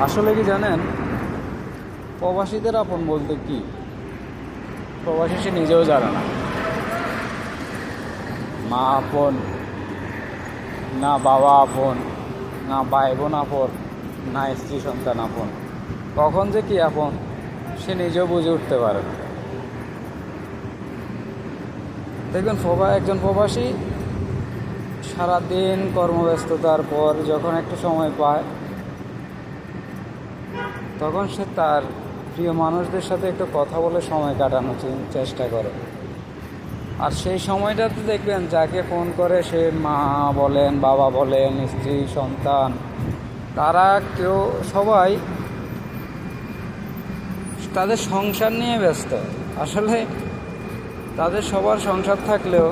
আসলে কি জানেন, প্রবাসীদের আপন বলতে কি? প্রবাসী সে নিজেও জানে না। মা আপন না, বাবা আপন না, ভাই বোন আপন না, স্ত্রী সন্তান আপন। কখন যে কি আপন সে নিজেও বুঝে উঠতে পারে না। দেখবেন একজন প্রবাসী সারাদিন কর্মব্যস্ততার পর যখন একটু সময় পায়, তখন সে তার প্রিয় মানুষদের সাথে একটু কথা বলে সময় কাটানোর চেষ্টা করে। আর সেই সময়টাতে দেখবেন যাকে ফোন করে সে মা বলেন, বাবা বলেন, স্ত্রী, সন্তান, তারা সবাই তাদের সংসার নিয়ে ব্যস্ত। আসলে তাদের সবার সংসার থাকলেও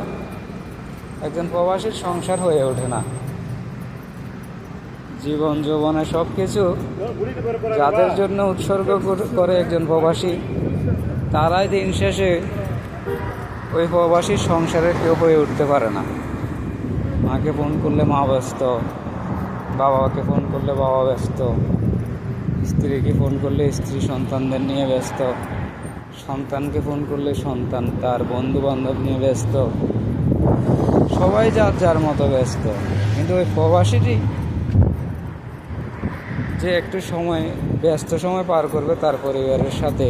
একজন প্রবাসীর সংসার হয়ে ওঠে না। জীবন যৌবনে সব কিছু যাদের জন্য উৎসর্গ করে একজন প্রবাসী, তারাই দিন শেষে ওই প্রবাসীর সংসারে কেউ হয়ে উঠতে পারে না। মাকে ফোন করলে মা ব্যস্ত, বাবাকে ফোন করলে বাবা ব্যস্ত, স্ত্রীকে ফোন করলে স্ত্রী সন্তানদের নিয়ে ব্যস্ত, সন্তানকে ফোন করলে সন্তান তার বন্ধু বান্ধব নিয়ে ব্যস্ত। সবাই যার যার মতো ব্যস্ত। কিন্তু ওই প্রবাসীটি যে একটু ব্যস্ত সময় পার করবে তার পরিবারের সাথে,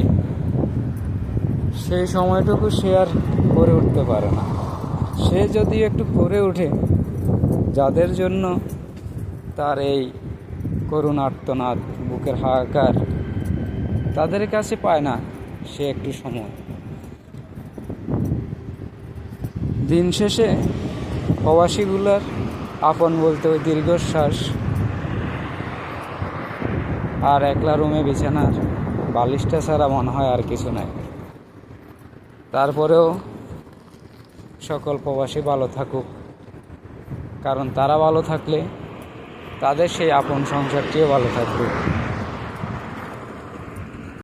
সেই সময়টুকু সে আর করে উঠতে পারে না। সে যদি একটু করে ওঠে, যাদের জন্য তার এই করুণ আর্তনাদ, বুকের হাহাকার, তাদের কাছে পায় না সে একটু সময়। দিন শেষে প্রবাসীগুলার আপন বলতে ওই দীর্ঘশ্বাস আর একলা রুমে বিছানার বালিশটা ছাড়া মনে হয় আর কিছু নাই। তারপরেও সকল প্রবাসী ভালো থাকুক, কারণ তারা ভালো থাকলে তাদের সেই আপন সংসারটিও ভালো থাকবে।